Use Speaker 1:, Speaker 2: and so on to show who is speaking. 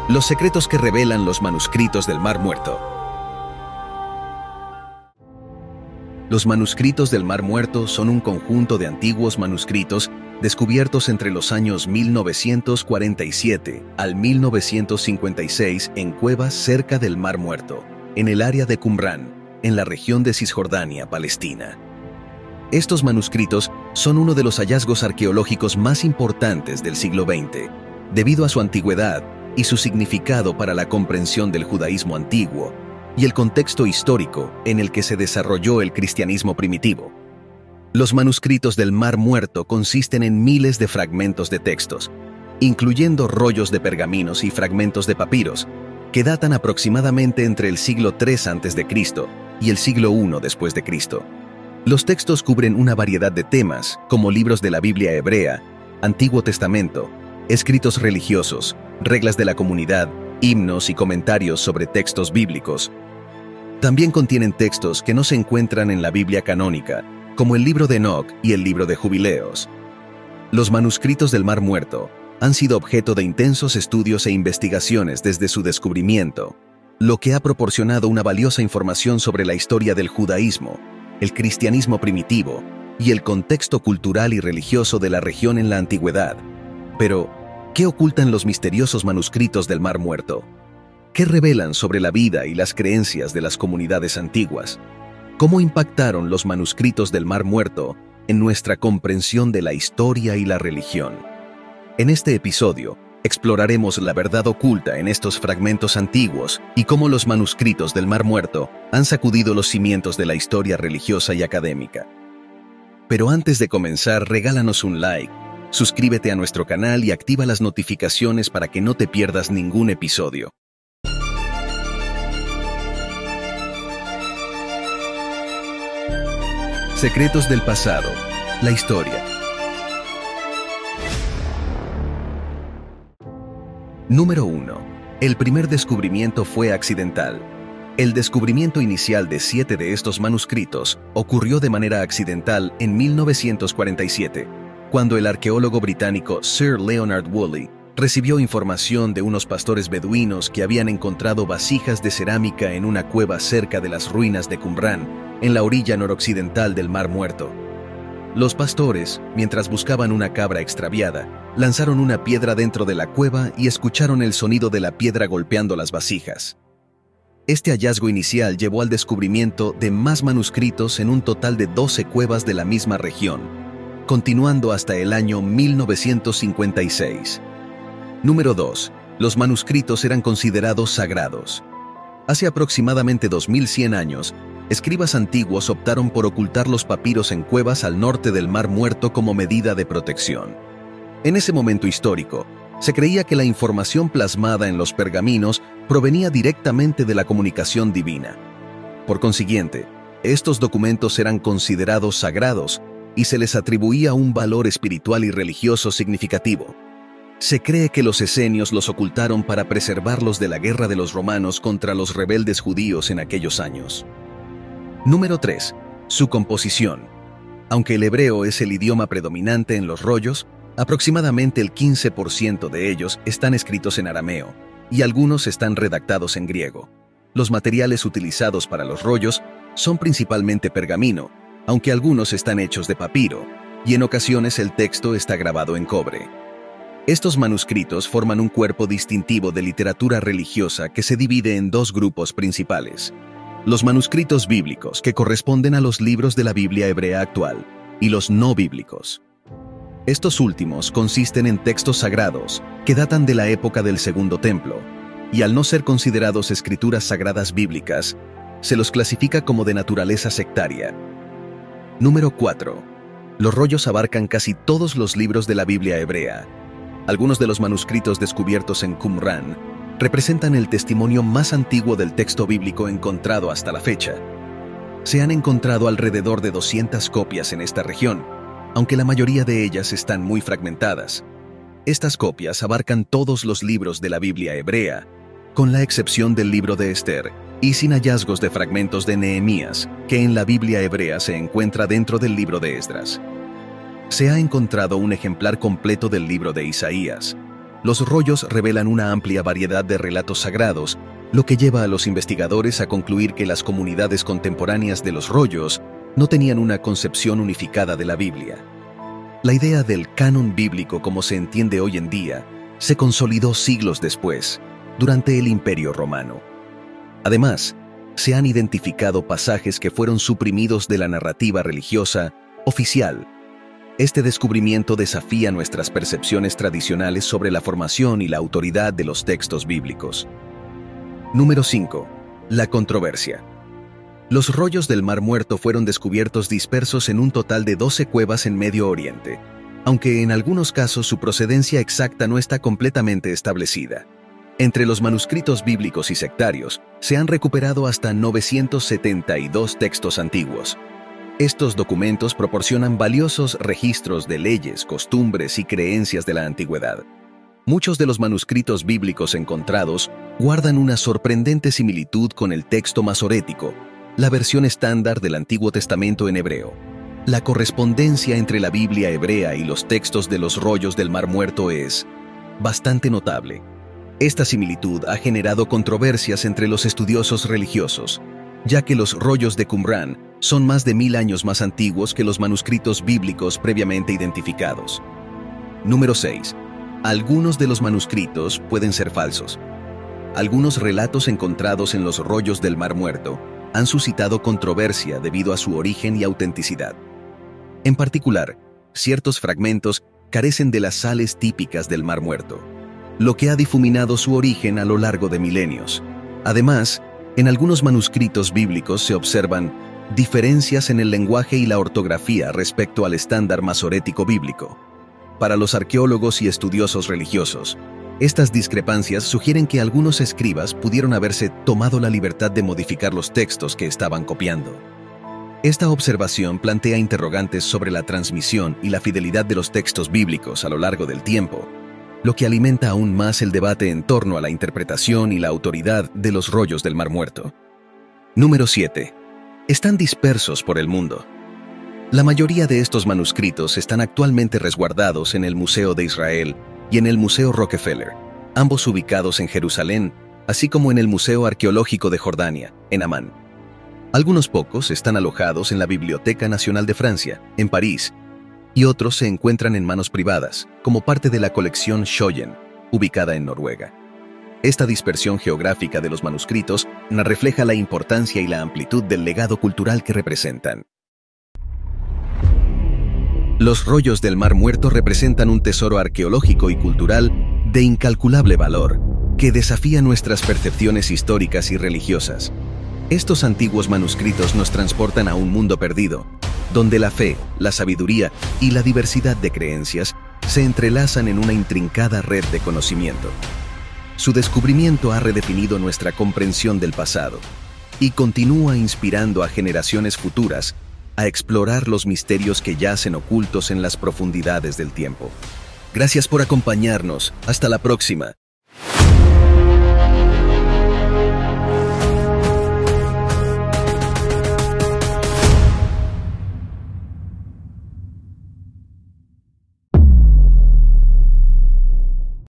Speaker 1: Los secretos que revelan los manuscritos del Mar Muerto. Los manuscritos del Mar Muerto son un conjunto de antiguos manuscritos descubiertos entre los años 1947 al 1956 en cuevas cerca del Mar Muerto, en el área de Qumrán, en la región de Cisjordania, Palestina. Estos manuscritos son uno de los hallazgos arqueológicos más importantes del siglo XX, debido a su antigüedad y su significado para la comprensión del judaísmo antiguo y el contexto histórico en el que se desarrolló el cristianismo primitivo. Los manuscritos del Mar Muerto consisten en miles de fragmentos de textos, incluyendo rollos de pergaminos y fragmentos de papiros, que datan aproximadamente entre el siglo III a.C. y el siglo I después de Cristo. Los textos cubren una variedad de temas, como libros de la Biblia hebrea, Antiguo Testamento, escritos religiosos, reglas de la comunidad, himnos y comentarios sobre textos bíblicos. También contienen textos que no se encuentran en la Biblia canónica, como el libro de Enoc y el libro de Jubileos. Los manuscritos del Mar Muerto han sido objeto de intensos estudios e investigaciones desde su descubrimiento, lo que ha proporcionado una valiosa información sobre la historia del judaísmo, el cristianismo primitivo y el contexto cultural y religioso de la región en la antigüedad. Pero, ¿qué ocultan los misteriosos manuscritos del Mar Muerto? ¿Qué revelan sobre la vida y las creencias de las comunidades antiguas? ¿Cómo impactaron los manuscritos del Mar Muerto en nuestra comprensión de la historia y la religión? En este episodio, exploraremos la verdad oculta en estos fragmentos antiguos y cómo los manuscritos del Mar Muerto han sacudido los cimientos de la historia religiosa y académica. Pero antes de comenzar, regálanos un like, suscríbete a nuestro canal y activa las notificaciones para que no te pierdas ningún episodio. Secretos del pasado, la historia. Número 1. El primer descubrimiento fue accidental. El descubrimiento inicial de 7 de estos manuscritos ocurrió de manera accidental en 1947, cuando el arqueólogo británico Sir Leonard Woolley recibió información de unos pastores beduinos que habían encontrado vasijas de cerámica en una cueva cerca de las ruinas de Qumrán, en la orilla noroccidental del Mar Muerto. Los pastores, mientras buscaban una cabra extraviada, lanzaron una piedra dentro de la cueva y escucharon el sonido de la piedra golpeando las vasijas. Este hallazgo inicial llevó al descubrimiento de más manuscritos en un total de 12 cuevas de la misma región, continuando hasta el año 1956. Número 2. Los manuscritos eran considerados sagrados. Hace aproximadamente 2100 años, escribas antiguos optaron por ocultar los papiros en cuevas al norte del Mar Muerto como medida de protección. En ese momento histórico, se creía que la información plasmada en los pergaminos provenía directamente de la comunicación divina. Por consiguiente, estos documentos eran considerados sagrados y se les atribuía un valor espiritual y religioso significativo. Se cree que los esenios los ocultaron para preservarlos de la guerra de los romanos contra los rebeldes judíos en aquellos años. Número 3. Su composición. Aunque el hebreo es el idioma predominante en los rollos, aproximadamente el 15% de ellos están escritos en arameo, y algunos están redactados en griego. Los materiales utilizados para los rollos son principalmente pergamino, aunque algunos están hechos de papiro, y en ocasiones el texto está grabado en cobre. Estos manuscritos forman un cuerpo distintivo de literatura religiosa que se divide en dos grupos principales: los manuscritos bíblicos, que corresponden a los libros de la Biblia hebrea actual, y los no bíblicos. Estos últimos consisten en textos sagrados que datan de la época del Segundo Templo, y al no ser considerados escrituras sagradas bíblicas, se los clasifica como de naturaleza sectaria. Número 4. Los rollos abarcan casi todos los libros de la Biblia hebrea. Algunos de los manuscritos descubiertos en Qumrán representan el testimonio más antiguo del texto bíblico encontrado hasta la fecha. Se han encontrado alrededor de 200 copias en esta región, aunque la mayoría de ellas están muy fragmentadas. Estas copias abarcan todos los libros de la Biblia hebrea, con la excepción del libro de Esther, y sin hallazgos de fragmentos de Nehemías, que en la Biblia hebrea se encuentra dentro del libro de Esdras. Se ha encontrado un ejemplar completo del libro de Isaías. Los rollos revelan una amplia variedad de relatos sagrados, lo que lleva a los investigadores a concluir que las comunidades contemporáneas de los rollos no tenían una concepción unificada de la Biblia. La idea del canon bíblico como se entiende hoy en día se consolidó siglos después, durante el Imperio Romano. Además, se han identificado pasajes que fueron suprimidos de la narrativa religiosa oficial. Este descubrimiento desafía nuestras percepciones tradicionales sobre la formación y la autoridad de los textos bíblicos. Número 5. La controversia. Los rollos del Mar Muerto fueron descubiertos dispersos en un total de 12 cuevas en Medio Oriente, aunque en algunos casos su procedencia exacta no está completamente establecida. Entre los manuscritos bíblicos y sectarios, se han recuperado hasta 972 textos antiguos. Estos documentos proporcionan valiosos registros de leyes, costumbres y creencias de la antigüedad. Muchos de los manuscritos bíblicos encontrados guardan una sorprendente similitud con el texto masorético, la versión estándar del Antiguo Testamento en hebreo. La correspondencia entre la Biblia hebrea y los textos de los rollos del Mar Muerto es bastante notable. Esta similitud ha generado controversias entre los estudiosos religiosos, ya que los rollos de Qumrán son más de 1000 años más antiguos que los manuscritos bíblicos previamente identificados. Número 6. Algunos de los manuscritos pueden ser falsos. Algunos relatos encontrados en los rollos del Mar Muerto han suscitado controversia debido a su origen y autenticidad. En particular, ciertos fragmentos carecen de las sales típicas del Mar Muerto, lo que ha difuminado su origen a lo largo de milenios. Además, en algunos manuscritos bíblicos se observan diferencias en el lenguaje y la ortografía respecto al estándar masorético bíblico. Para los arqueólogos y estudiosos religiosos, estas discrepancias sugieren que algunos escribas pudieron haberse tomado la libertad de modificar los textos que estaban copiando. Esta observación plantea interrogantes sobre la transmisión y la fidelidad de los textos bíblicos a lo largo del tiempo, lo que alimenta aún más el debate en torno a la interpretación y la autoridad de los rollos del Mar Muerto. Número 7. Están dispersos por el mundo. La mayoría de estos manuscritos están actualmente resguardados en el Museo de Israel y en el Museo Rockefeller, ambos ubicados en Jerusalén, así como en el Museo Arqueológico de Jordania, en Amán. Algunos pocos están alojados en la Biblioteca Nacional de Francia, en París, y otros se encuentran en manos privadas, como parte de la colección Schøyen, ubicada en Noruega. Esta dispersión geográfica de los manuscritos refleja la importancia y la amplitud del legado cultural que representan. Los rollos del Mar Muerto representan un tesoro arqueológico y cultural de incalculable valor, que desafía nuestras percepciones históricas y religiosas. Estos antiguos manuscritos nos transportan a un mundo perdido, donde la fe, la sabiduría y la diversidad de creencias se entrelazan en una intrincada red de conocimiento. Su descubrimiento ha redefinido nuestra comprensión del pasado y continúa inspirando a generaciones futuras a explorar los misterios que yacen ocultos en las profundidades del tiempo. Gracias por acompañarnos. Hasta la próxima.